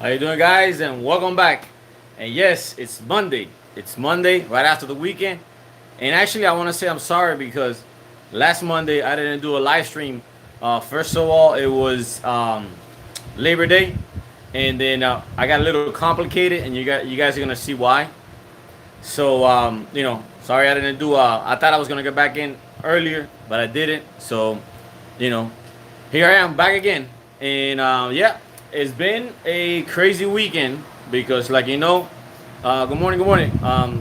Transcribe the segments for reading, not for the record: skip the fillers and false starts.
How you doing, guys? And welcome back. And yes, it's Monday. It's Monday, right after the weekend. And actually, I want to say I'm sorry because last Monday I didn't do a live stream. First of all, it was Labor Day, and then I got a little complicated, and you guys are gonna see why. So sorry I didn't do. I thought I was gonna get back in earlier, but I didn't. So you know, here I am back again, and yeah, it's been a crazy weekend because, like good morning, good morning.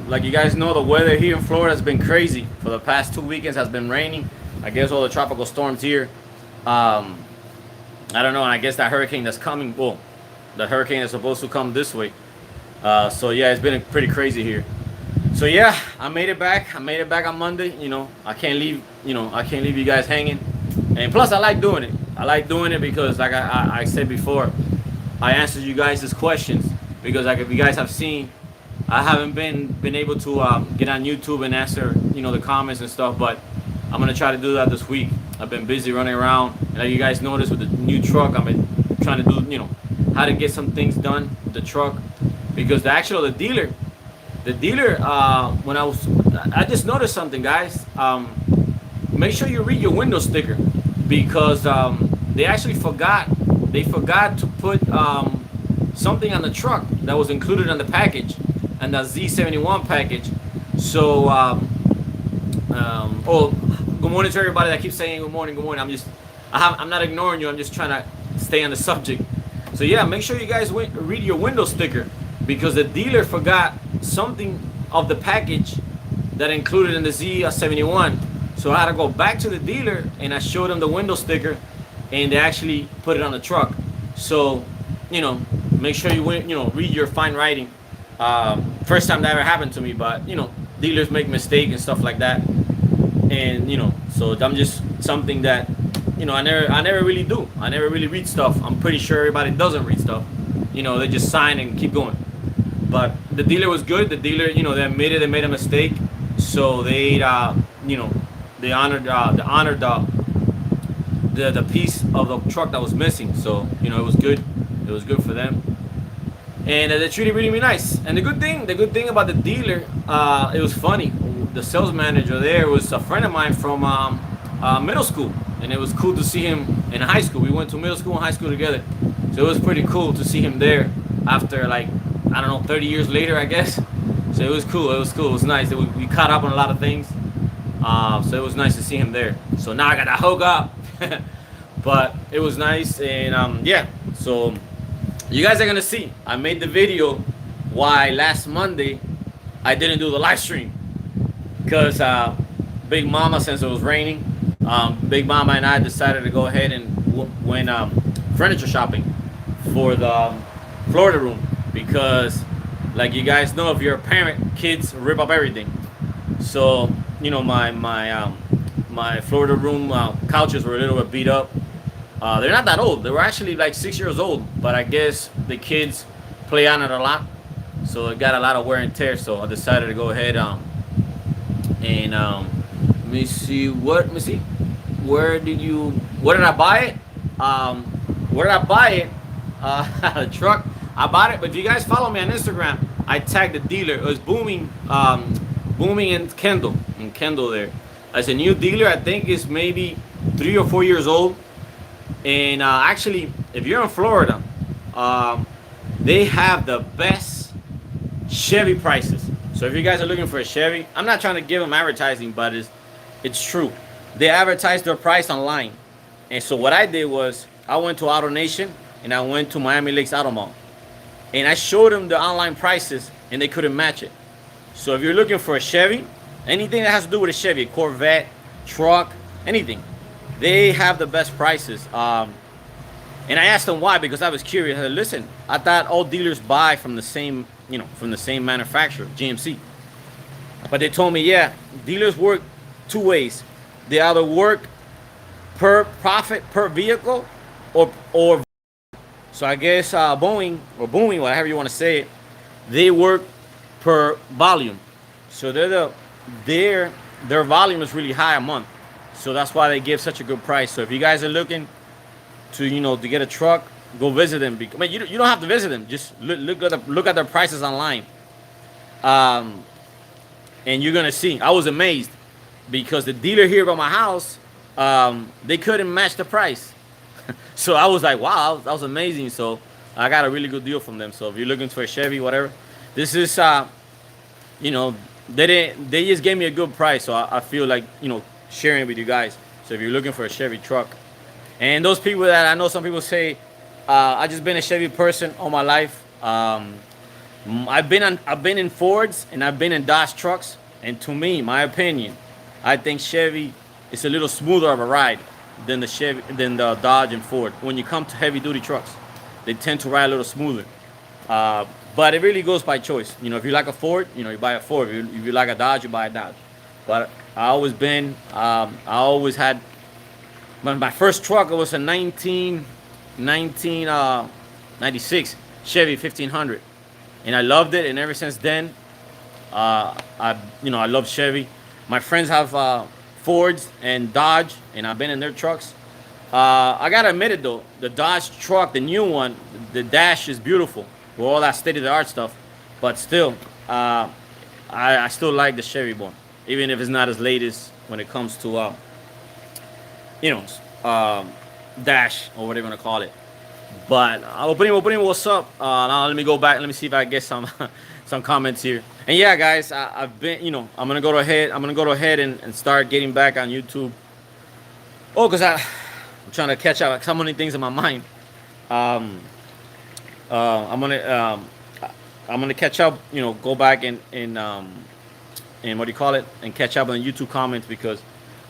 Like you guys know, the weather here in Florida has been crazy for the past 2 weekends. Has been raining. I guess all the tropical storms here. Um, I don't know, and I guess that hurricane that's coming. Well, the hurricane is supposed to come this way. So yeah, it's been pretty crazy here. So yeah, I made it back. I made it back on Monday. I can't leave. I can't leave you guys hanging. And plus, I like doing it. I like doing it because, like I said before, I answered you guys' questions because, like, if you guys have seen, I haven't been able to get on YouTube and answer the comments and stuff. But I'm gonna try to do that this week. I've been busy running around, and like you guys noticed with the new truck, I've been trying to do how to get some things done with the truck because the dealer when I just noticed something, guys. Make sure you read your window sticker because they actually forgot to put something on the truck that was included on the package and the Z71 package. So oh, good morning to everybody that keeps saying good morning, good morning. I'm not ignoring you. I'm just trying to stay on the subject. So yeah, make sure you guys read your window sticker because the dealer forgot something of the package that included in the Z71. So I had to go back to the dealer and I showed them the window sticker, and they actually put it on the truck. So, make sure you read your fine writing. First time that ever happened to me, but dealers make mistakes and stuff like that, and so I'm just something that I never really do. I never really read stuff. I'm pretty sure everybody doesn't read stuff. They just sign and keep going. But the dealer was good. The dealer, they admitted they made a mistake, so they honored the piece of the truck that was missing. So it was good. It was good for them, and they treated really nice. And the good thing about the dealer, it was funny. The sales manager there was a friend of mine from middle school, and it was cool to see him in high school. We went to middle school and high school together, so it was pretty cool to see him there after, like, I don't know, 30 years later, I guess. So it was cool. It was cool. It was nice. We caught up on a lot of things. So it was nice to see him there. So now I got to hook up. But it was nice. And yeah, so you guys are going to see. I made the video why last Monday I didn't do the live stream. Because Big Mama, since it was raining, Big Mama and I decided to go ahead and went furniture shopping for the Florida room. Because, like you guys know, if you're a parent, kids rip up everything. So my Florida room couches were a little bit beat up. They're not that old. They were actually like 6 years old, but I guess the kids play on it a lot, so it got a lot of wear and tear. So I decided to go ahead and let me see. Where did I buy it? Where did I buy it? The truck. I bought it, but if you guys follow me on Instagram, I tagged the dealer. It was Booming and Kendall there. As a new dealer, I think it's maybe 3 or 4 years old. And actually, if you're in Florida, they have the best Chevy prices. So if you guys are looking for a Chevy, I'm not trying to give them advertising, but it's true. They advertise their price online. And so what I did was I went to Auto Nation and I went to Miami Lakes Auto Mall. And I showed them the online prices, and they couldn't match it. So if you're looking for a Chevy, anything that has to do with a Chevy, a Corvette, truck, anything, they have the best prices. And I asked them why, because I was curious. I said, listen, I thought all dealers buy from the same manufacturer, GMC. But they told me, yeah, dealers work two ways. They either work per profit per vehicle, or so I guess Boeing, whatever you want to say it, they work per volume. So their volume is really high a month. So that's why they give such a good price. So if you guys are looking to to get a truck, go visit them. I mean, you don't have to visit them. Just look at their prices online, um, and you're gonna see. I was amazed because the dealer here by my house, they couldn't match the price. So I was like, wow, that was amazing. So I got a really good deal from them. So if you're looking for a Chevy, whatever, this is, you know, they just gave me a good price. So I feel like, sharing it with you guys. So if you're looking for a Chevy truck, and those people that I know, some people say, I just been a Chevy person all my life. I've been in Fords and I've been in Dodge trucks, and to me, my opinion, I think Chevy is a little smoother of a ride than the Dodge and Ford. When you come to heavy duty trucks, they tend to ride a little smoother. But it really goes by choice. If you like a Ford, you buy a Ford. If you like a Dodge, you buy a Dodge. But I always had my first truck. It was a 1996 Chevy 1500, and I loved it. And ever since then, I love Chevy. My friends have Fords and Dodge, and I've been in their trucks. I gotta admit it though, the Dodge truck, the new one, the dash is beautiful with all that state of the art stuff. But still, I still like the Chevy one, even if it's not as latest when it comes to you know dash or whatever you wanna call it. But opening, what's up? Now let me go back. Let me see if I get some some comments here. And yeah, guys, I've been, I'm gonna go ahead. I'm gonna go ahead and start getting back on YouTube. Oh, cause I'm trying to catch up. So many things in my mind. Um, I'm gonna catch up. Go back and what do you call it? And catch up on YouTube comments because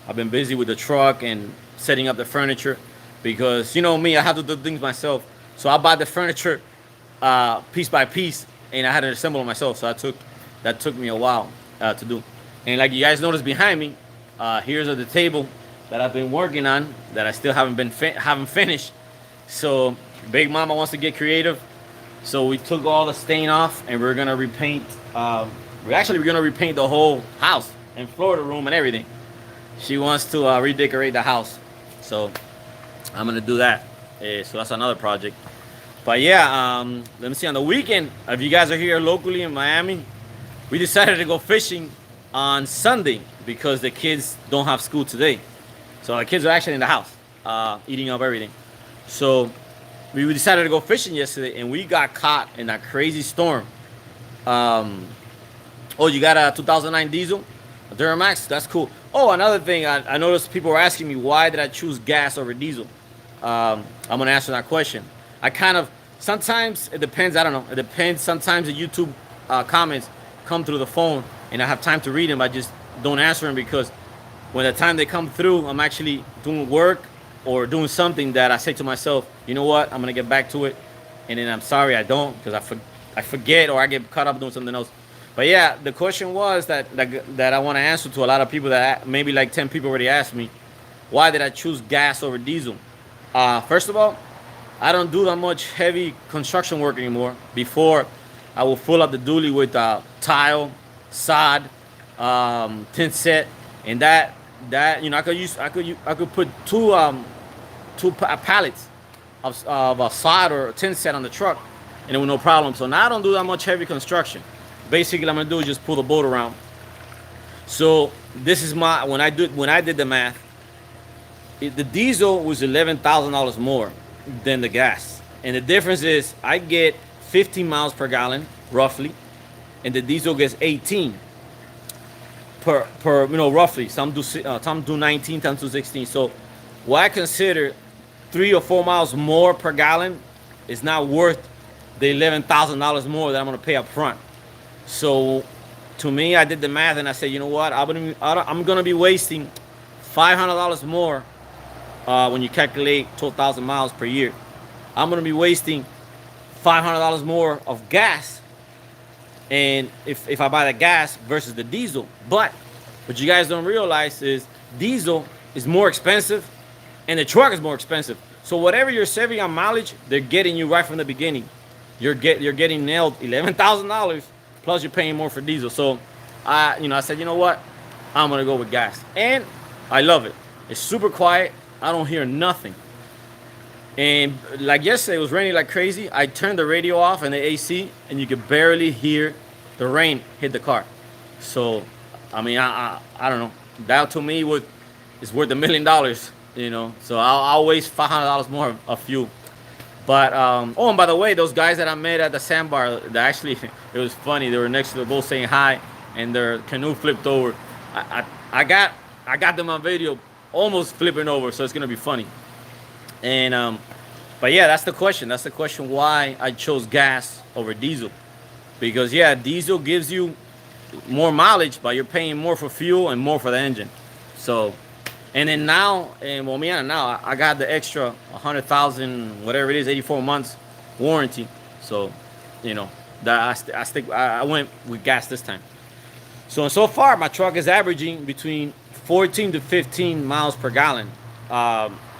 I've been busy with the truck and setting up the furniture. Because me, I have to do things myself. So I buy the furniture piece by piece, and I had to assemble it myself. So that took me a while to do. And like you guys notice behind me, here's the table that I've been working on that I still haven't finished. So Big Mama wants to get creative. So we took all the stain off, and we're gonna repaint. We're gonna repaint the whole house and floor the room and everything. She wants to redecorate the house. So I'm gonna do that. So that's another project. But yeah, let me see. On the weekend, if you guys are here locally in Miami, we decided to go fishing on Sunday because the kids don't have school today. So the kids are actually in the house, eating up everything. So we decided to go fishing yesterday, and we got caught in a crazy storm. Oh, you got a 2009 diesel, a Duramax? That's cool. Oh, another thing, I noticed people were asking me why did I choose gas over diesel. I'm gonna answer that question. Sometimes it depends. I don't know. It depends. Sometimes the YouTube comments come through the phone, and I have time to read them. I just don't answer them because when the time they come through, I'm actually doing work or doing something that I say to myself, you know what, I'm gonna get back to it, and then I'm sorry I don't because I forget or I get caught up doing something else. But yeah, the question was that I want to answer to a lot of people that maybe like 10 people already asked me, why did I choose gas over diesel? First of all, I don't do that much heavy construction work anymore. Before, I would fill up the dually with tile, sod, tin set, and that I could put two pallets of sod or tin set on the truck, and it was no problem. So now I don't do that much heavy construction. Basically, I'm gonna do is just pull the boat around. So this is when I did the math. The diesel was $11,000 more than the gas, and the difference is I get 15 miles per gallon roughly, and the diesel gets 18 per roughly. Some do 19, some do 16. So what I consider 3 or 4 miles more per gallon is not worth the $11,000 more that I'm gonna pay up front. So to me, I did the math and I said, you know what, I'm gonna be wasting $500 more. When you calculate 12,000 miles per year, I'm gonna be wasting $500 more of gas, and if I buy the gas versus the diesel. But what you guys don't realize is diesel is more expensive, and the truck is more expensive. So whatever you're saving on mileage, they're getting you right from the beginning. You're getting nailed $11,000 plus you're paying more for diesel. So I said, you know what, I'm gonna go with gas, and I love it. It's super quiet. I don't hear nothing. And like yesterday, it was raining like crazy. I turned the radio off and the AC, and you could barely hear the rain hit the car. So, I mean, I don't know. That to me would is worth $1 million, you know. So I'll waste $500 more of fuel. But oh, and by the way, those guys that I met at the sandbar, they actually it was funny. They were next to the boat saying hi, and their canoe flipped over. I, I, I got I got them on video, almost flipping over. So it's gonna be funny. And but yeah, that's the question. That's the question why I chose gas over diesel. Because yeah, diesel gives you more mileage, but you're paying more for fuel and more for the engine. So, and then now, and well, me now, I got the extra 100,000, whatever it is, 84 months warranty. So, you know, that I went with gas this time. So far, my truck is averaging between 14 to 15 miles per gallon,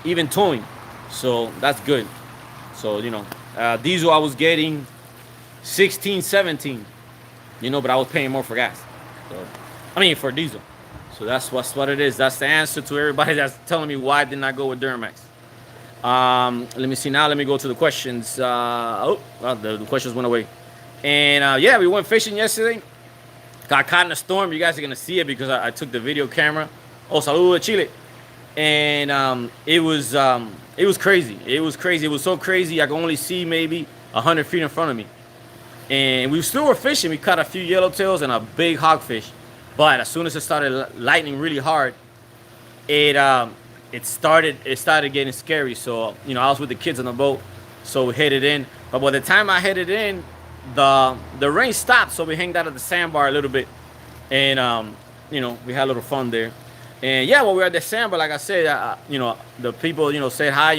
even towing. So that's good. So diesel I was getting 16, 17. But I was paying more for gas. So, I mean, for diesel. So that's what it is. That's the answer to everybody that's telling me why I did not go with Duramax. Let me see now. Let me go to the questions. The questions went away. And yeah, we went fishing yesterday. Got caught in a storm. You guys are gonna see it because I took the video camera. Oh, saludo Chile. And it was crazy. It was crazy. It was so crazy. I could only see maybe 100 feet in front of me. And we still were fishing. We caught a few yellowtails and a big hogfish. But as soon as it started lightning really hard, it started getting scary. So I was with the kids on the boat, so we headed in. But by the time I headed in, the rain stopped, so we hanged out at the sandbar a little bit, and we had a little fun there. And yeah, when we were at the sandbar, like I said, the people said hi.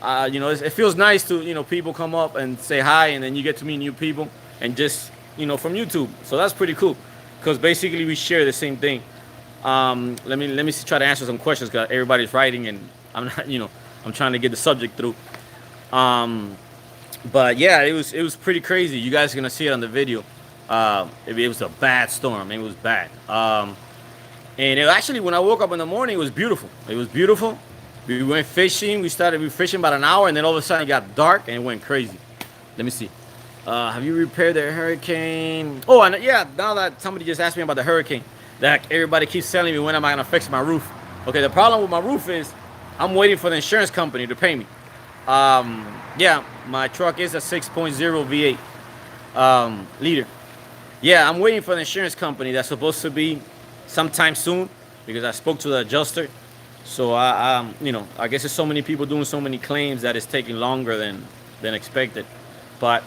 It feels nice to people come up and say hi, and then you get to meet new people, and just from YouTube. So that's pretty cool, because basically we share the same thing. Let me try to answer some questions, because everybody's writing, and I'm not I'm trying to get the subject through. But yeah, it was pretty crazy. You guys are gonna see it on the video. It was a bad storm. It was bad. And actually, when I woke up in the morning, it was beautiful. It was beautiful. We went fishing. We were fishing about an hour, and then all of a sudden it got dark and it went crazy. Let me see. Have you repaired the hurricane? Oh, and yeah, now that somebody just asked me about the hurricane, that everybody keeps telling me when am I gonna fix my roof. Okay, the problem with my roof is I'm waiting for the insurance company to pay me. Yeah, my truck is a 6.0 V8 liter. Yeah, I'm waiting for the insurance company. That's supposed to be sometime soon, because I spoke to the adjuster. So I guess there's so many people doing so many claims that it's taking longer than expected. But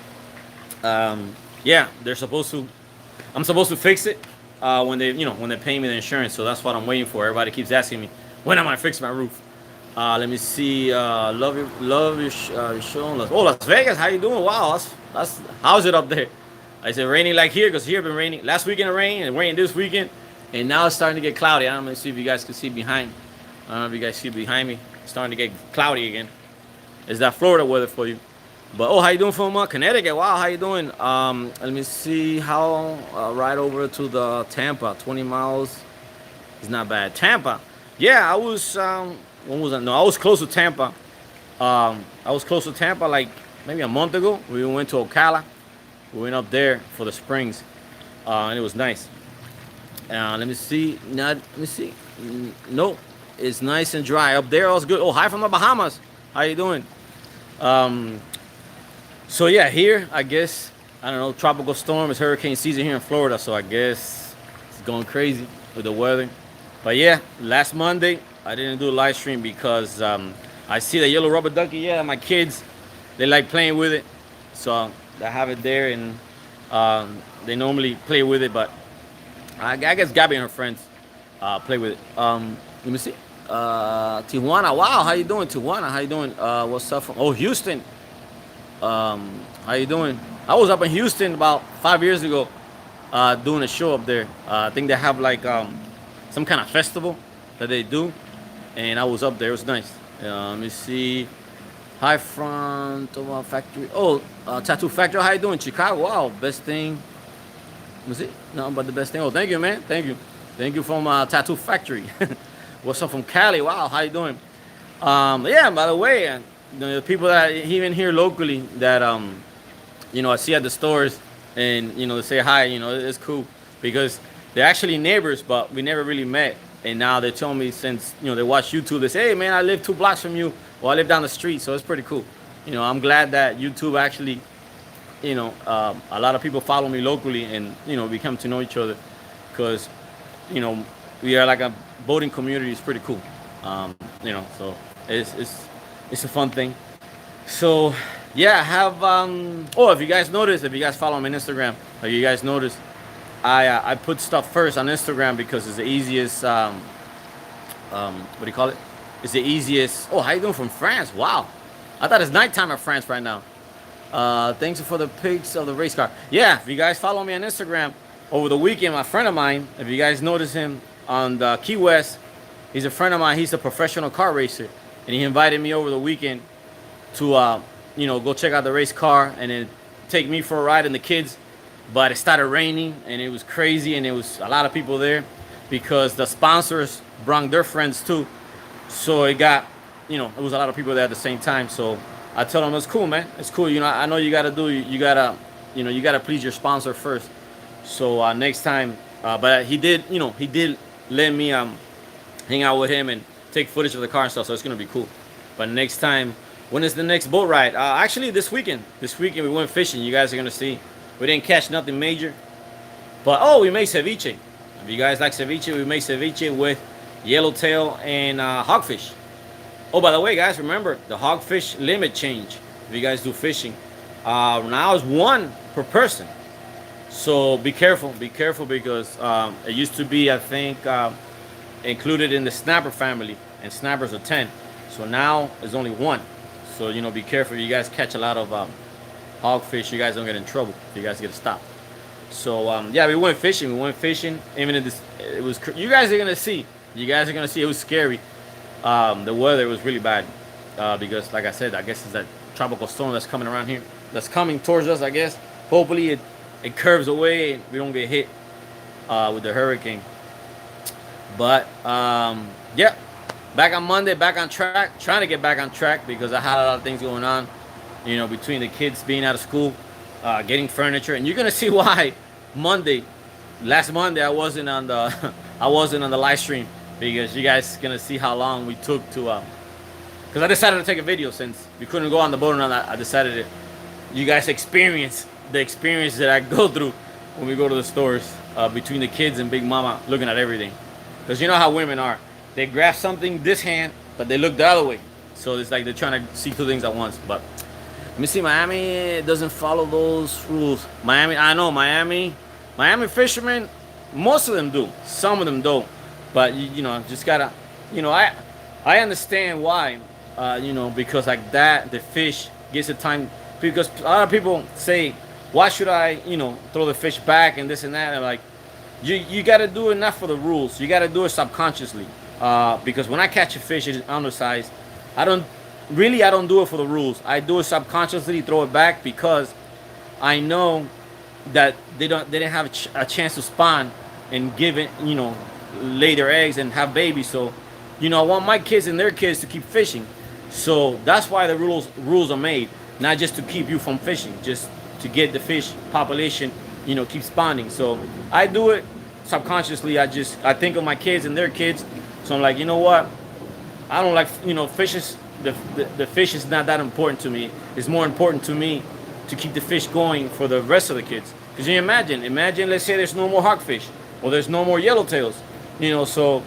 yeah, I'm supposed to fix it when they pay me the insurance. So that's what I'm waiting for. Everybody keeps asking me, when am I fix my roof? Let me see. Love your show. Oh, Las Vegas, how you doing? Wow, that's how's it up there? I said raining like here, because here been raining. Last weekend it rained, and rained this weekend, and now it's starting to get cloudy. I don't know, see if you guys can see behind. I don't know if you guys see behind me. It's starting to get cloudy again. Is that Florida weather for you? But oh, how you doing from Connecticut? Wow, how you doing? Let me see how right over to the Tampa. 20 miles is not bad. Tampa, yeah, I was. When was I? No, I was close to Tampa. I was close to Tampa like maybe a month ago. We went to Ocala. We went up there for the springs, and it was nice. Let me see. Let me see. Nope, it's nice and dry up there. It was good. Oh, hi from the Bahamas. How you doing? So yeah, here I guess I don't know. Tropical storm. It's hurricane season here in Florida, so I guess it's going crazy with the weather. But yeah, last Monday I didn't do a live stream because I see the yellow rubber ducky. Yeah, my kids, they like playing with it, so I have it there, and they normally play with it. But I guess Gabby and her friends play with it. Let me see. Tijuana. Wow, how you doing, Tijuana? How you doing? What's up from? Oh, Houston. How you doing? I was up in Houston about 5 years ago, doing a show up there. I think they have like some kind of festival that they do, and I was up there. It was nice. Let me see. Hi front of our factory. Oh, tattoo factory. How you doing, Chicago? Wow, best thing. Let me see. No, but the best thing. Oh, thank you, man. Thank you from tattoo factory. What's up from Cali? Wow, how you doing? Yeah. By the way, the people that even here locally that I see at the stores, and they say hi. It's cool because they're actually neighbors, but we never really met. And now they tell me since they watch YouTube, they say, "Hey man, I live 2 blocks from you, or I live down the street." So it's pretty cool. I'm glad that YouTube actually, a lot of people follow me locally, and we come to know each other, because you know we are like a boating community. It's pretty cool. So it's a fun thing. So yeah, I have if you guys notice, if you guys follow me on Instagram, or you guys notice, I put stuff first on Instagram because it's the easiest. What do you call it? It's the easiest. Oh, how you doing from France? Wow, I thought it's nighttime in France right now. Thanks for the pics of the race car. Yeah, if you guys follow me on Instagram, over the weekend, my friend of mine, if you guys notice him on the Key West, he's a friend of mine. He's a professional car racer, and he invited me over the weekend to go check out the race car and then take me for a ride and the kids. But it started raining and it was crazy, and there was a lot of people there because the sponsors brought their friends too. So it got, it was a lot of people there at the same time. So I told him it's cool, man. It's cool. I know you gotta do. You gotta please your sponsor first. So next time, but he did let me hang out with him and take footage of the car and stuff. So it's gonna be cool. But next time, when is the next boat ride? Actually, this weekend. This weekend we went fishing. You guys are gonna see. We didn't catch nothing major, but we made ceviche. If you guys like ceviche, we made ceviche with yellowtail and hogfish. Oh, by the way, guys, remember the hogfish limit change. If you guys do fishing, now it's one per person. So be careful because it used to be, I think, included in the snapper family, and snappers are 10. So now it's only one. So be careful. You guys catch a lot of hogfish, you guys don't get in trouble. You guys get to stop. So we went fishing. Even in this, it was. You guys are gonna see. It was scary. The weather was really bad because, like I said, I guess it's that tropical storm that's coming around here. That's coming towards us. I guess. Hopefully it curves away and we don't get hit with the hurricane. But back on Monday, back on track. Trying to get back on track because I had a lot of things going on. Between the kids being out of school, getting furniture, and you're gonna see why last Monday I wasn't on the live stream, because you guys gonna see how long we took to because I decided to take a video since we couldn't go on the boat, and I decided you guys experience the experience that I go through when we go to the stores, between the kids and Big Mama looking at everything, because you know how women are. They grab something this hand, but they look the other way, so it's like they're trying to see two things at once. But let me see, Miami doesn't follow those rules. Miami fishermen, most of them do. Some of them don't. But just gotta, I understand why. Because like that, the fish gets the time. Because a lot of people say, why should I, throw the fish back and this and that? And like, you gotta do it not for the rules. You gotta do it subconsciously. Because when I catch a fish, it's undersized. I don't do it for the rules. I do it subconsciously, throw it back, because I know that they didn't have a chance to spawn and give it, lay their eggs and have babies. So, I want my kids and their kids to keep fishing. So that's why the rules are made, not just to keep you from fishing, just to get the fish population, keep spawning. So I do it subconsciously. I think of my kids and their kids. So I'm like, you know what? I don't like, fishes. The fish is not that important to me. It's more important to me to keep the fish going for the rest of the kids. Because you imagine, let's say there's no more hogfish, or there's no more yellowtails, so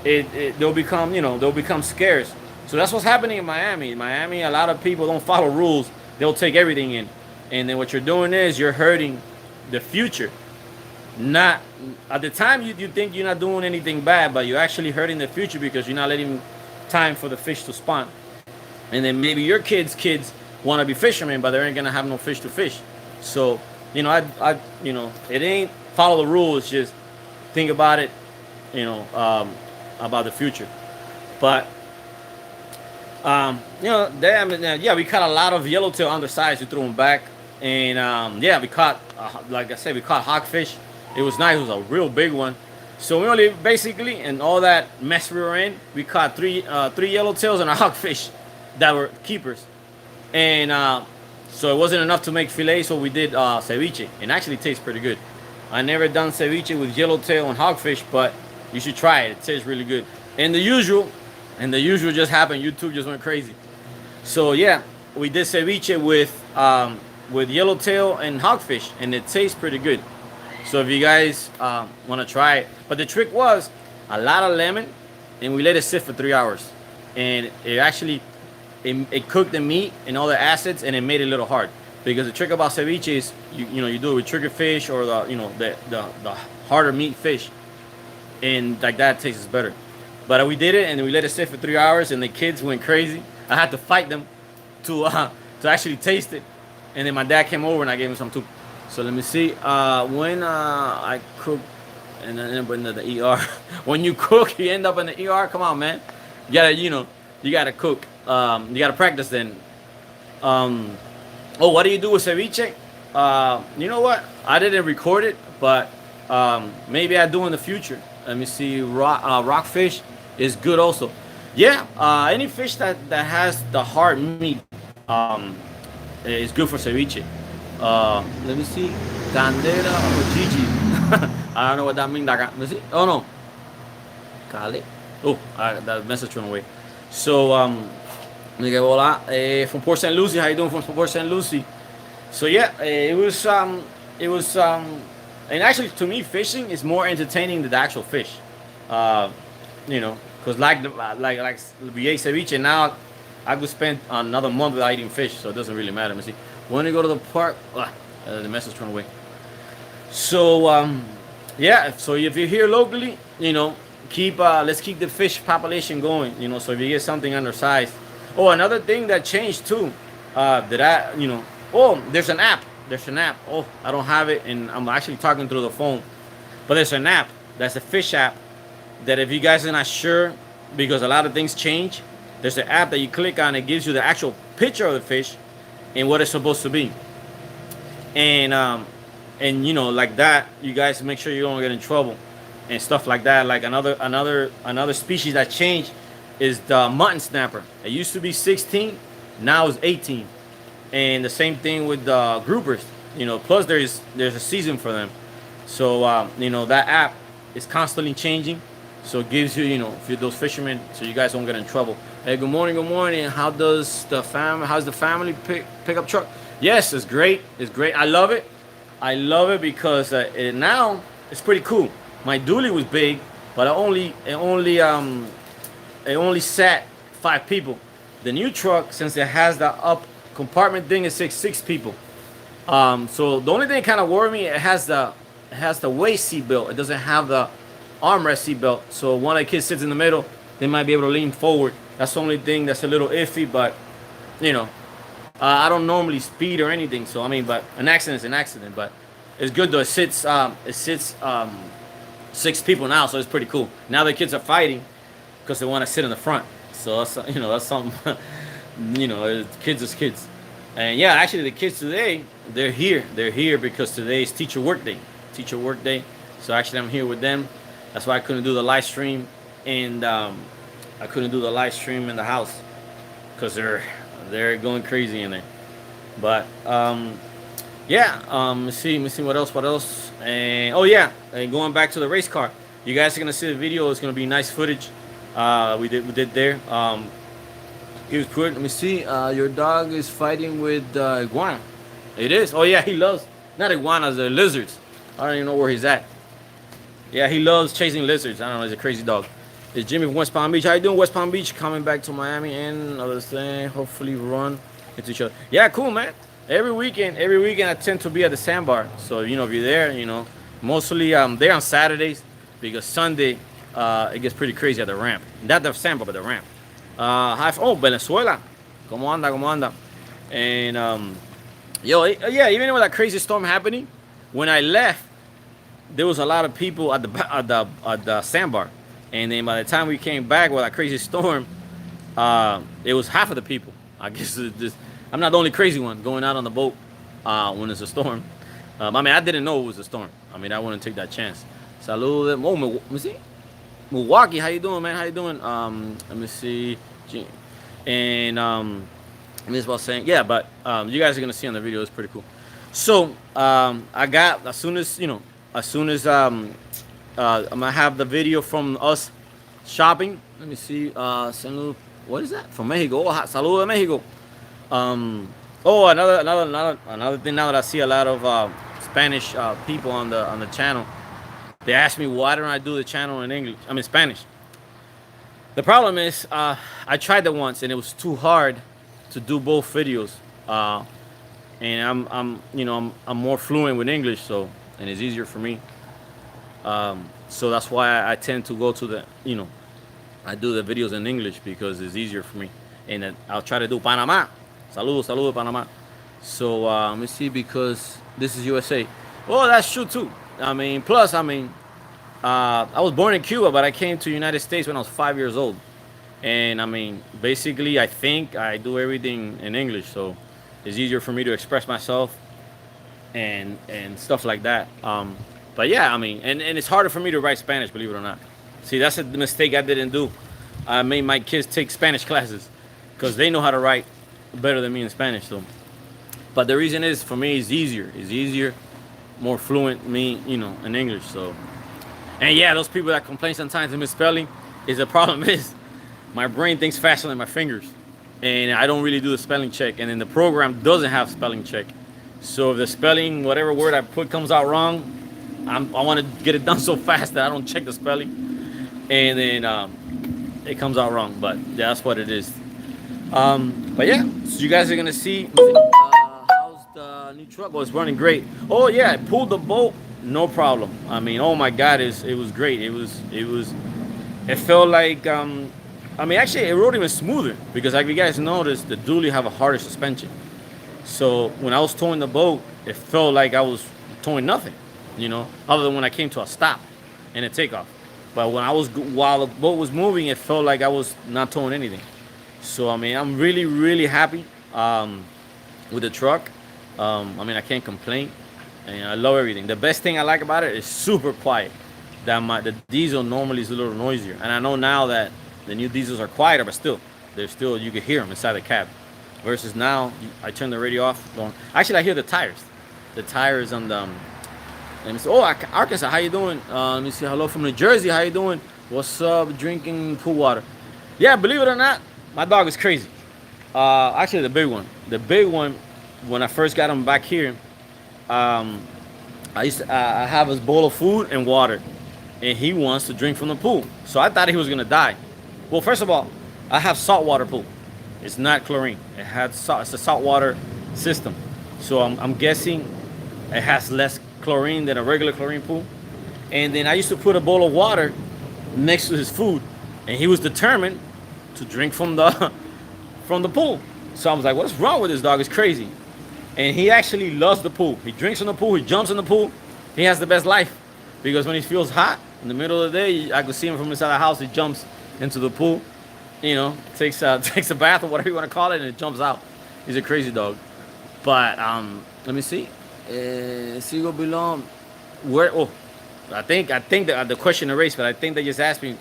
they'll become scarce. So that's what's happening in Miami. In Miami, a lot of people don't follow rules. They'll take everything in, and then what you're doing is you're hurting the future. Not at the time you think you're not doing anything bad, but you're actually hurting the future because you're not letting time for the fish to spawn. And then maybe your kids want to be fishermen, but they ain't gonna have no fish to fish. So it ain't follow the rules, just think about it, about the future. But we caught a lot of yellowtail undersized. We threw them back, and we caught, like I said, we caught hogfish. It was nice. It was a real big one. So we only in all that mess we were in, we caught three yellowtails and a hogfish. that were keepers, and so it wasn't enough to make filet. So we did ceviche, and actually it tastes pretty good. I never done ceviche with yellowtail and hogfish, but you should try it. It tastes really good. And the usual just happened. YouTube just went crazy. So yeah, we did ceviche with yellowtail and hogfish, and it tastes pretty good. So if you guys want to try it, but the trick was a lot of lemon, and we let it sit for 3 hours, and it actually it cooked the meat and all the acids, and it made it a little hard. Because the trick about ceviche is you do it with trigger fish or the harder meat fish, and like that tastes better. But we did it, and we let it sit for 3 hours, and the kids went crazy. I had to fight them to actually taste it, and then my dad came over and I gave him some too. So let me see. When I cook, and then end up in the ER. When you cook, you end up in the ER. Come on, man. You gotta cook. You gotta practice then. Oh, what do you do with ceviche? You know what? I didn't record it, but maybe I do in the future. Let me see. Rockfish is good also. Yeah, any fish that has the hard meat is good for ceviche. Let me see. Candela or Gigi. I don't know what that means. Let me see. Oh no. Kale. Oh, that message went away. So hola, from Port St. Lucie. How you doing from Port St. Lucie? So yeah, it was and actually to me fishing is more entertaining than the actual fish. Because like we ate ceviche, and now I could spend another month without eating fish, so it doesn't really matter. Let me see. When you go to the park, the message went away. So yeah, so if you're here locally, let's keep the fish population going. So if you get something undersized. Oh, another thing that changed too. Oh, there's an app. Oh, I don't have it, and I'm actually talking through the phone. But there's an app. That's a fish app. That if you guys are not sure, because a lot of things change, there's an app that you click on. It gives you the actual picture of the fish and what it's supposed to be. And like that, you guys make sure you don't get in trouble and stuff like that. Like another species that changed is the mutton snapper. It used to be 16, now it's 18. And the same thing with the groupers. Plus there's a season for them. So that app is constantly changing. So it gives you, for those fishermen, so you guys don't get in trouble. Hey, good morning, good morning. How's the family pickup truck? Yes, it's great. It's great. I love it. Because now it's pretty cool. My dually was big, but it only sat 5 people. The new truck, since it has the up compartment thing, it sits 6 people. So the only thing that kind of worried me, it has the waist seat belt. It doesn't have the armrest seat belt. So one of the kids sits in the middle, they might be able to lean forward. That's the only thing that's a little iffy, but I don't normally speed or anything. So but an accident is an accident. But it's good though. It sits 6 people now, so it's pretty cool. Now the kids are fighting because they want to sit in the front. So that's something. Kids is kids. And yeah, actually the kids today, they're here because today is teacher work day. So actually I'm here with them. That's why I couldn't do the live stream, and I couldn't do the live stream in the house because they're going crazy in there. But yeah, let's see what else. And oh yeah, and going back to the race car, you guys are gonna see the video. It's gonna be nice footage. We did there. He was put. Let me see. Your dog is fighting with iguana. It is. Oh yeah, he loves not iguanas, the lizards. I don't even know where he's at. Yeah, he loves chasing lizards. I don't know. He's a crazy dog. It's Jimmy from West Palm Beach. How you doing, West Palm Beach? Coming back to Miami and other thing. Hopefully run into each other. Yeah, cool, man. Every weekend I tend to be at the sandbar. So if you're there, mostly there on Saturdays because Sunday it gets pretty crazy at the ramp. Not the sandbar, but the ramp. Venezuela. ¿Cómo anda? And yeah, even with that crazy storm happening, when I left, there was a lot of people at the sandbar, and then by the time we came back with that crazy storm, it was half of the people. I guess I'm not the only crazy one going out on the boat when it's a storm. I didn't know it was a storm. I wouldn't take that chance. Salud. Let me see. Milwaukee, how you doing, man? How you doing? Let me see. And I as well saying, yeah, but you guys are gonna see on the video. It's pretty cool. So I got as soon as as soon as I'm gonna have the video from us shopping. Let me see. Salud. What is that from Mexico? Oh, salud de Mexico. Um, oh, another thing. Now that I see a lot of Spanish people on the channel, they ask me why don't I do the channel in English? I mean Spanish. The problem is, I tried that once and it was too hard to do both videos. And I'm more fluent with English, so and it's easier for me. So that's why I tend to go to I do the videos in English because it's easier for me. And then I'll try to do Panama. Saludos, saludos, Panama. So let me see because this is USA. Oh, that's true too. I mean, plus, I was born in Cuba, but I came to the United States when I was 5 years old. And I mean, basically, I think I do everything in English, so it's easier for me to express myself and stuff like that. But yeah, I mean, and it's harder for me to write Spanish, believe it or not. See, that's a mistake I didn't do. I made my kids take Spanish classes because they know how to write better than me in Spanish. So, but the reason is for me, it's easier. It's easier, more fluent me, in English. So, and yeah, those people that complain sometimes of misspelling is the problem is my brain thinks faster than my fingers, and I don't really do the spelling check. And then the program doesn't have spelling check. So if the spelling, whatever word I put comes out wrong, I want to get it done so fast that I don't check the spelling, and then it comes out wrong. But yeah, that's what it is. But yeah, so you guys are gonna see. How's the new truck? Oh, it's running great. Oh yeah, I pulled the bolt, no problem. I mean, oh my God, it was great. It felt like actually it rode even smoother because like you guys noticed, the dually have a harder suspension. So when I was towing the boat, it felt like I was towing nothing, other than when I came to a stop and a takeoff. But while the boat was moving, it felt like I was not towing anything. So I mean, I'm really, really happy with the truck. I can't complain, and I love everything. The best thing I like about it is super quiet. The diesel normally is a little noisier, and I know now that the new diesels are quieter, but still you can hear them inside the cab. Versus now, I turn the radio off. Actually, I hear the tires. The tires on the. Let me see. Oh, Arkansas, how you doing? Let me see. Hello from New Jersey. How you doing? What's up? Drinking pool water. Yeah, believe it or not, my dog is crazy. Actually, the big one. The big one, when I first got him back here, I have his bowl of food and water, and he wants to drink from the pool. So I thought he was gonna die. Well, first of all, I have saltwater pool. It's not chlorine. It's a saltwater system. So I'm guessing it has less chlorine than a regular chlorine pool. And then I used to put a bowl of water next to his food, and he was determined to drink from the from the pool. So I was like, what's wrong with this dog? It's crazy. And he actually loves the pool. He drinks in the pool. He jumps in the pool. He has the best life because when he feels hot in the middle of the day, I could see him from inside the house. He jumps into the pool, takes a bath or whatever you want to call it, and it jumps out. He's a crazy dog. But let me see. Sigo belong. Where? Oh, I think that the question erased, but I think they just asked me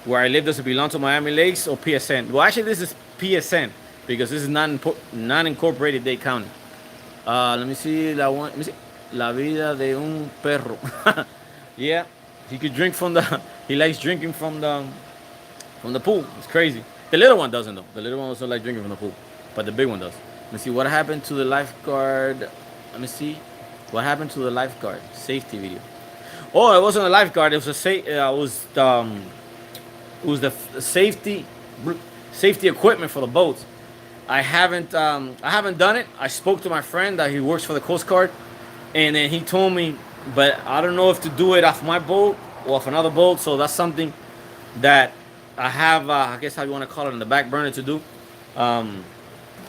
where I live. Does it belong to Miami Lakes or PSN? Well, actually, this is PSN because this is non-incorporated Dade County. Let me see. Let me see. La vida de un perro. Yeah, he could drink from the. He likes drinking from the pool. It's crazy. The little one doesn't though. The little one also likes drinking from the pool, but the big one does. Let me see what happened to the lifeguard. Let me see what happened to the lifeguard safety video. Oh, it wasn't a lifeguard. It was the safety equipment for the boats. I haven't done it. I spoke to my friend that he works for the Coast Guard, and then he told me, but I don't know if to do it off my boat or off another boat. So that's something that I have, I guess how you want to call it, in the back burner to do,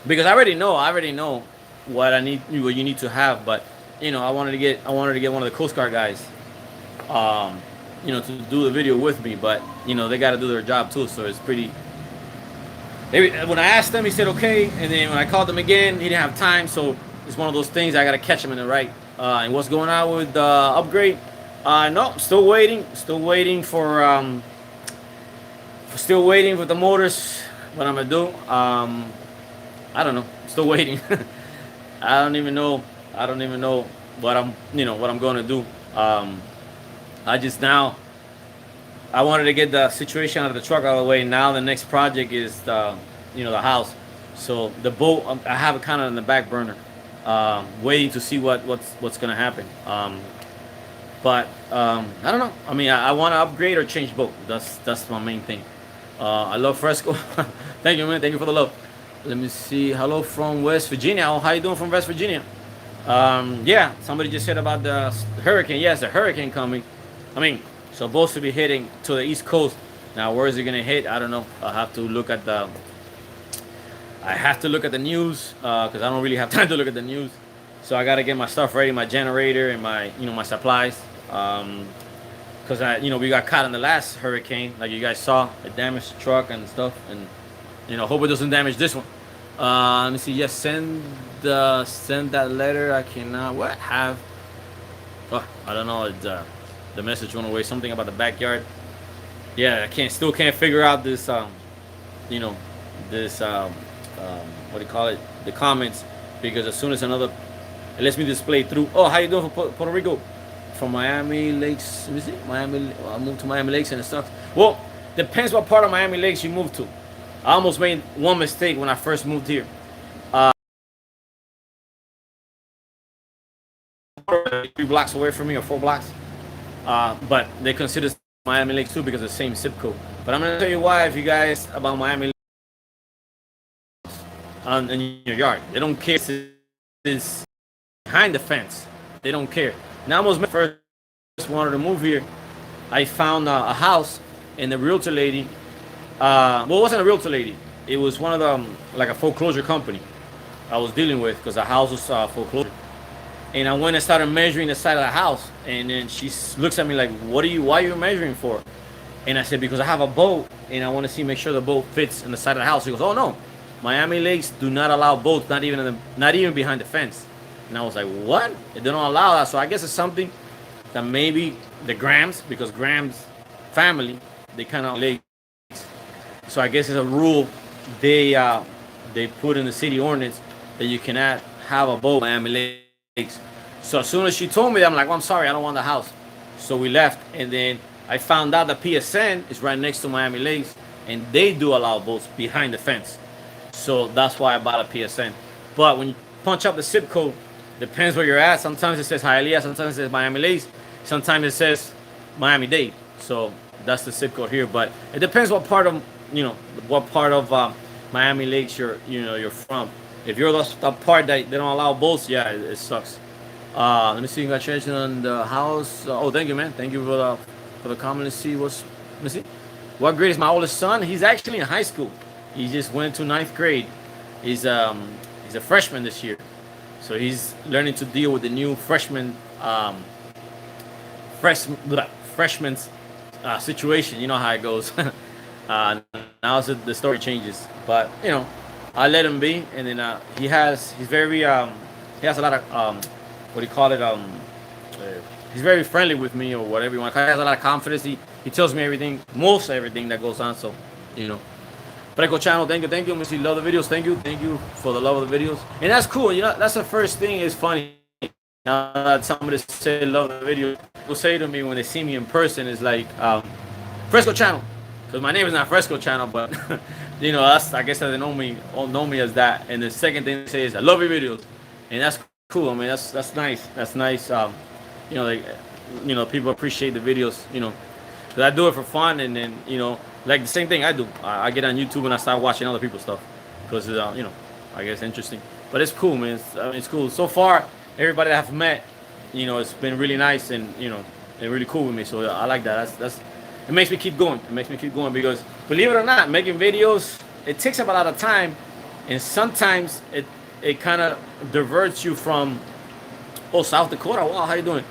because I already know what what you need to have, but I wanted to get one of the Coast Guard guys, to do the video with me, but they got to do their job too, so it's pretty. When I asked him, he said okay, and then when I called him again, he didn't have time, so it's one of those things I got to catch him in the right. And what's going on with the upgrade? No, still waiting for the motors. what I'm gonna do. I don't know. Still waiting. I don't even know. I don't even know what I'm going to do. I just now I wanted to get the situation out of the truck out of the way. Now the next project is the house. So the boat I have it kind of in the back burner, waiting to see what's gonna happen. But I don't know. I mean, I want to upgrade or change boat. That's my main thing. I love fresco. Thank you, man. Thank you for the love. Let me see. Hello from West Virginia. Oh, how you doing from West Virginia? Yeah, somebody just said about the hurricane. Yes, the hurricane coming. I mean, supposed to be hitting to the East Coast. Now, where is it gonna hit? I don't know. I have to look at the news because I don't really have time to look at the news. So I gotta get my stuff ready, my generator and my supplies. Because we got caught in the last hurricane, like you guys saw, it damaged the truck and stuff, and hope it doesn't damage this one. Let me see. Yes, send that letter. I cannot. What have? Oh, I don't know. The message went away. Something about the backyard. Yeah, still can't figure out this. This what do you call it? The comments, because as soon as it lets me display through. Oh, how you doing from Puerto Rico? From Miami Lakes. Let me see. I moved to Miami Lakes and it sucks. Well, depends what part of Miami Lakes you moved to. I almost made one mistake when I first moved here. 3 blocks away from me, or 4 blocks. But they consider Miami Lakes too because of the same zip code. But I'm gonna tell you why, if you guys about Miami Lakes in your yard, they don't care. It's behind the fence. They don't care. Now, I almost first wanted to move here. I found a house, and the realtor lady. Well, it wasn't a realtor lady. It was one of the like a foreclosure company I was dealing with, because the house was foreclosure. And I went and started measuring the side of the house, and then she looks at me like, why are you measuring for? And I said, because I have a boat, and I want to make sure the boat fits in the side of the house. She goes, oh no, Miami Lakes do not allow boats, not even behind the fence. And I was like, what? They don't allow that. So I guess it's something that maybe the Grams, because Grams family, they kind of lakes. So I guess it's a rule they put in the city ordinance that you cannot have a boat in Miami Lakes. So as soon as she told me that, I'm like, well, I'm sorry, I don't want the house. So we left, and then I found out the PSN is right next to Miami Lakes, and they do allow boats behind the fence. So that's why I bought a PSN. But when you punch up the zip code, depends where you're at. Sometimes it says Hialeah, sometimes it says Miami Lakes, sometimes it says Miami-Dade. So that's the zip code here. But it depends what part of Miami Lakes you're from. If you're the part that they don't allow boats, yeah, it sucks. Let me see. Congratulations on the house. Oh, thank you, man. Thank you for the comment. Let's see let me see. What grade is my oldest son? He's actually in high school. He just went to 9th grade. He's a freshman this year, so he's learning to deal with the new freshman situation. You know how it goes. Now the story changes, but I let him be, and then he has a lot of what do you call it? He's very friendly with me, or whatever you want. He has a lot of confidence. He tells me most everything that goes on. So Preco channel, thank you. Missy, love the videos. Thank you for the love of the videos, and that's cool. That's the first thing. Is funny. Now that somebody say love the video, people say to me when they see me in person is like Fresco channel, because my name is not Fresco channel, but I guess they know me as that. And the second thing they say is I love your videos, and that's cool. I mean that's nice. That's nice. People appreciate the videos. Because I do it for fun, and then like the same thing I do. I get on YouTube and I start watching other people's stuff because I guess interesting. But it's cool, man. It's cool. So far, everybody that I've met, it's been really nice, and they're really cool with me. So I like that. It makes me keep going. It makes me keep going because, believe it or not, making videos, it takes up a lot of time, and sometimes it kind of diverts you from, South Dakota. Wow, how you doing?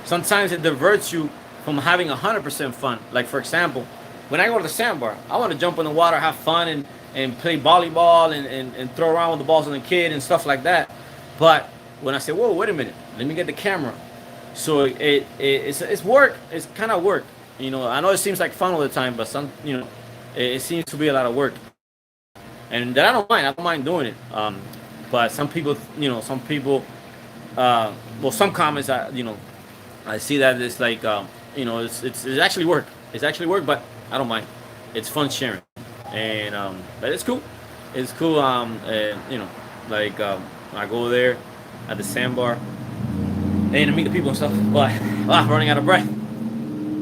Sometimes it diverts you from having 100% fun. Like, for example, when I go to the sandbar, I want to jump in the water, have fun, and play volleyball and throw around with the balls on the kid and stuff like that. But when I say, whoa, wait a minute, let me get the camera. So it's work. It's kind of work. I know it seems like fun all the time, but it seems to be a lot of work. and that I don't mind. I don't mind doing it. But some people, some people, well, some comments, I see that it's like, it's actually work. It's actually work, but I don't mind. It's fun sharing, and but it's cool. It's cool. And, like I go there at the sandbar and I meet the people and stuff. But running out of breath.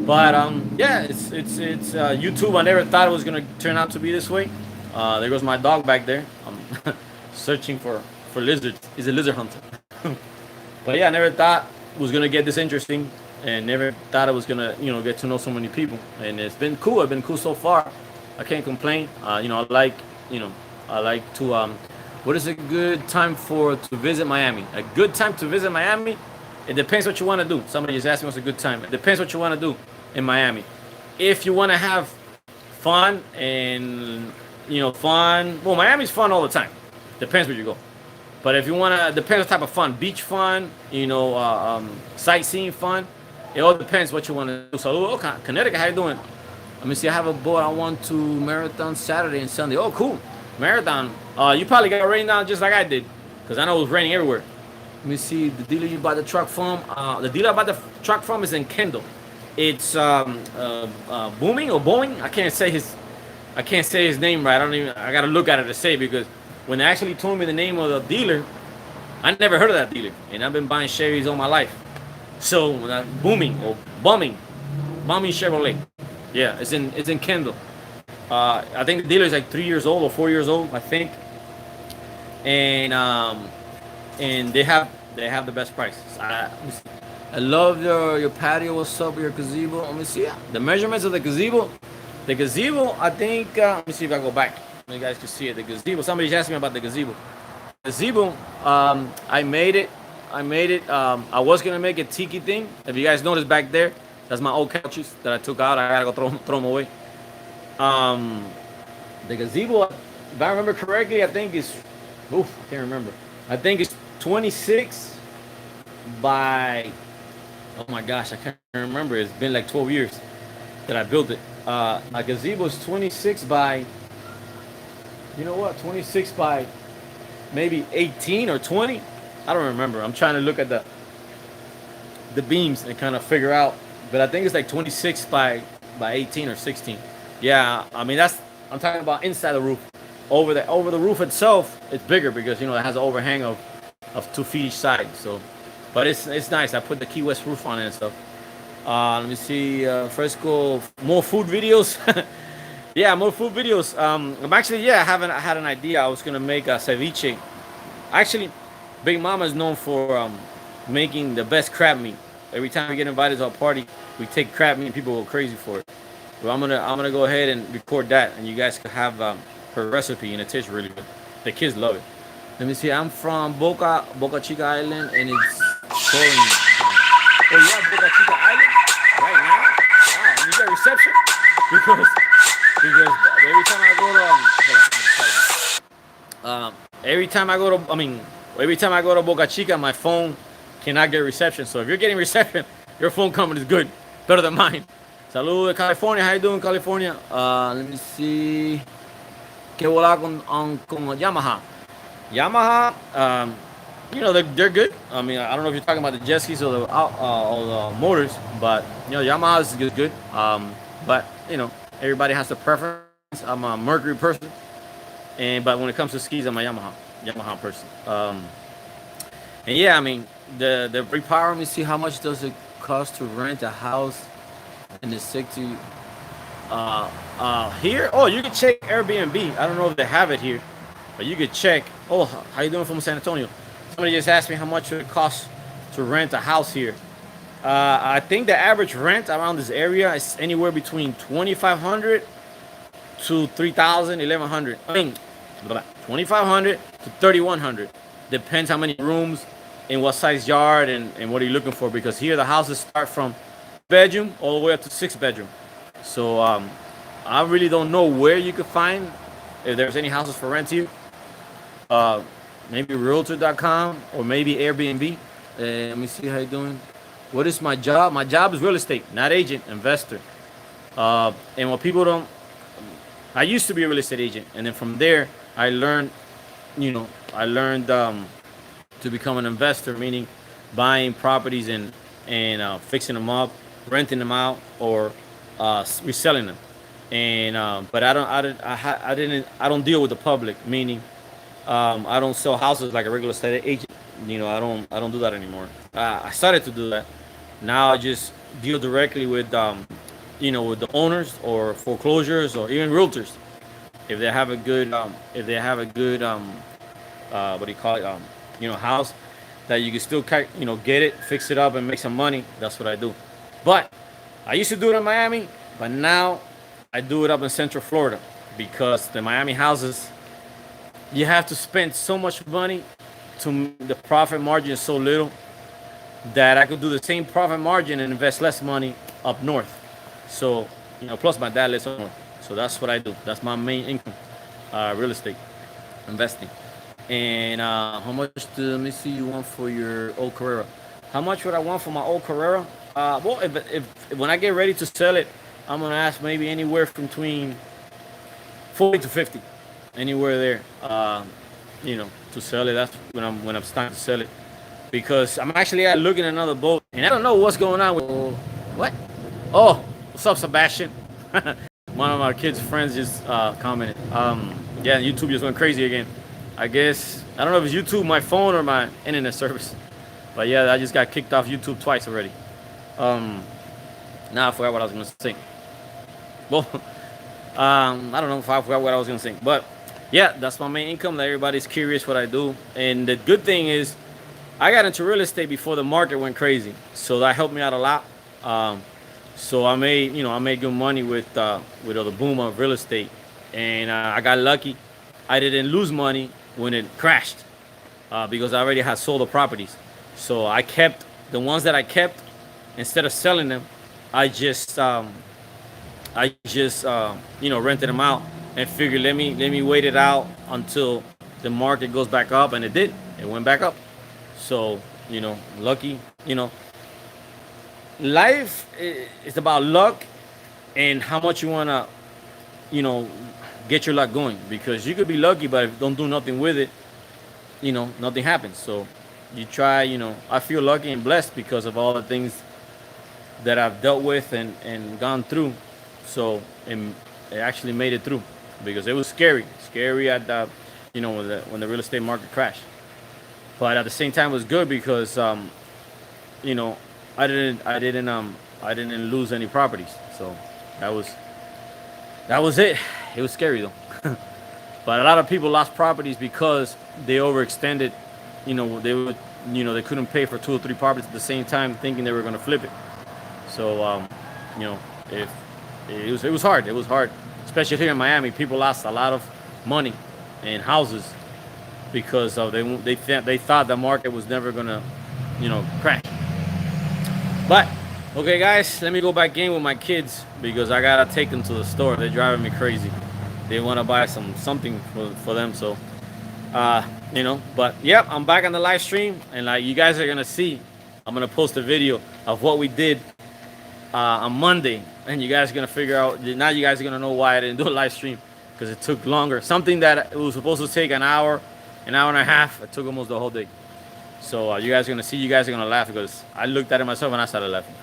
But yeah, it's YouTube. I never thought it was gonna turn out to be this way. There goes my dog back there. I'm searching for lizards. He's a lizard hunter. But yeah, I never thought it was gonna get this interesting, and never thought I was gonna get to know so many people. And it's been cool. It's been cool so far. I can't complain. You know I like to What is a good time to visit Miami? A good time to visit Miami. It depends what you want to do. Somebody just asked me what's a good time. It depends what you want to do in Miami. If you want to have fun and fun, well, Miami's fun all the time. Depends where you go. But if you want to, depends what type of fun. Beach fun, sightseeing fun. It all depends what you want to do. So, okay, Connecticut, how you doing? Let me see. I have a boat. I want to marathon Saturday and Sunday. Oh, cool. Marathon. You probably got rain down just like I did, because I know it was raining everywhere. Let me see. The dealer you bought the truck from. The dealer I bought the truck from is in Kendall. It's Booming or Boeing. I can't say his name right. I gotta look at it to say, because when they actually told me the name of the dealer, I never heard of that dealer, and I've been buying Chevys all my life. So Booming or Bumming Chevrolet. Yeah, it's in Kendall. I think the dealer is like 3 years old or 4 years old, I think, and they have the best prices. I love your patio. What's up with your gazebo? Let me see the measurements of the gazebo. The gazebo, I think. Let me see if I go back. You guys can see it. The gazebo. Somebody's asking me about the gazebo. Gazebo. I made it. I was gonna make a tiki thing. If you guys notice back there, that's my old couches that I took out. I gotta go throw them away. The gazebo, if I remember correctly, I think it's. I can't remember. I think it's 26 by. Oh my gosh, I can't remember. It's been like 12 years that I built it. My gazebo is 26 by. 26 by maybe 18 or 20. I don't remember. I'm trying to look at the beams and kind of figure out. But I think it's like 26 by 18 or 16. Yeah, I mean I'm talking about inside the roof. Over the roof itself, it's bigger because it has an overhang of 2 feet each side. So, but it's nice. I put the Key West roof on it and stuff. Let me see, fresco, more food videos. Yeah, more food videos. I'm actually, I had an idea. I was gonna make a ceviche. Actually, Big Mama is known for making the best crab meat. Every time we get invited to a party, we take crab meat and people go crazy for it. But I'm gonna go ahead and record that, and you guys can have her recipe, and it tastes really good. The kids love it. Let me see. I'm from Boca Chica Island, and it's pouring. Oh, you have Boca Chica Island right now? Wow, you get reception because every time I go to every time I go to Boca Chica, my phone cannot get reception. So if you're getting reception, your phone company is good, better than mine. Saludos de California. How you doing, California? Let me see. Que volar con Yamaha. Yamaha, they're good. I mean, I don't know if you're talking about the jet skis or the motors, but Yamaha is good. But everybody has a preference. I'm a Mercury person, but when it comes to skis, I'm a Yamaha person. And yeah, I mean the repower. Let me see, how much does it cost to rent a house in the city? Here? Oh, you can check Airbnb. I don't know if they have it here, but you could check. Oh, how you doing from San Antonio? Somebody just asked me how much it costs to rent a house here. I think the average rent around this area is anywhere between 2,500 to 3,000, 1,100. I mean, 2,500 to 3,100. Depends how many rooms, in what size yard, and what are you looking for. Because here the houses start from bedroom all the way up to 6 bedroom. So I really don't know where you could find, if there's any houses for rent here. Maybe Realtor.com or maybe Airbnb. Let me see how you doing. What is my job? My job is real estate, not agent, investor. And what people don't, I used to be a real estate agent, and then from there I learned, I learned to become an investor, meaning buying properties and fixing them up, renting them out, or reselling them. And but I don't deal with the public, meaning I don't sell houses like a regular estate agent. I don't do that anymore. I started to do that. Now I just deal directly with with the owners or foreclosures or even realtors. If they have a good what do you call it, house that you can still get it, fix it up, and make some money. That's what I do. But I used to do it in Miami, but now I do it up in Central Florida because the Miami houses, you have to spend so much money to the profit margin is so little that I could do the same profit margin and invest less money up north. So, plus my dad lives up north. So that's what I do. That's my main income, real estate investing. And how much let me see, you want for your old Carrera? How much would I want for my old Carrera? Well, if when I get ready to sell it, I'm gonna ask maybe anywhere from between 40 to 50, anywhere there. To sell it. That's when I'm starting to sell it, because I'm actually looking at another boat, and I don't know what's going on with what. Oh, what's up, Sebastian? One of our kids' friends just commented. Yeah, YouTube just went crazy again. I guess I don't know if it's YouTube, my phone, or my internet service. But yeah, I just got kicked off YouTube twice already. Now I forgot what I was gonna say. Well, I don't know if I forgot what I was gonna say, but yeah, that's my main income. That everybody's curious what I do, and the good thing is, I got into real estate before the market went crazy, so that helped me out a lot. So I made good money with the boom of real estate, and I got lucky. I didn't lose money when it crashed because I already had sold the properties. So I kept the ones that I kept. Instead of selling them, I just rented them out and figured let me wait it out until the market goes back up, and it did. It went back up. So lucky. Life is about luck and how much you wanna get your luck going, because you could be lucky, but if you don't do nothing with it, nothing happens. So you try. I feel lucky and blessed because of all the things that I've dealt with and gone through. So it actually made it through, because it was scary at the when the real estate market crashed. But at the same time, it was good because I didn't lose any properties. So that was it. It was scary though. But a lot of people lost properties because they overextended. They couldn't pay for 2 or 3 properties at the same time, thinking they were going to flip it. So if it was hard. It was hard, especially here in Miami. People lost a lot of money and houses because they thought the market was never gonna crash. But okay, guys, let me go back in with my kids because I gotta take them to the store. They're driving me crazy. They want to buy something for them. So but yep, I'm back on the live stream, and like you guys are gonna see, I'm gonna post a video of what we did on Monday, and you guys are gonna figure out. Now you guys are gonna know why I didn't do a live stream, because it took longer. Something that it was supposed to take an hour and a half, it took almost the whole day. So you guys are gonna see. You guys are gonna laugh because I looked at it myself and I started laughing,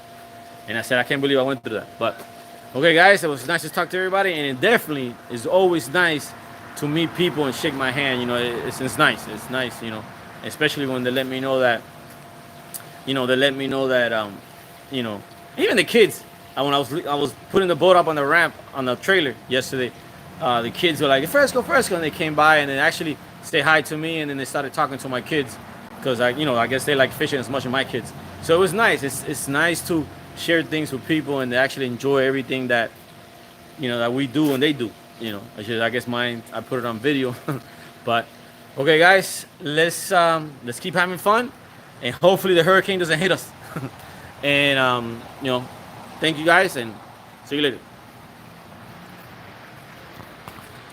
and I said, I can't believe I went through that. But okay, guys, it was nice to talk to everybody, and it definitely is always nice to meet people and shake my hand. It's nice. It's nice, especially when they let me know that, even the kids. When I was putting the boat up on the ramp on the trailer yesterday, the kids were like, Fresco, and they came by and they actually say hi to me, and then they started talking to my kids because I guess they like fishing as much as my kids. So it was nice. It's nice to share things with people and they actually enjoy everything that that we do and they do. I guess mine, I put it on video. But okay, guys, let's keep having fun, and hopefully the hurricane doesn't hit us. And thank you guys, and see you later.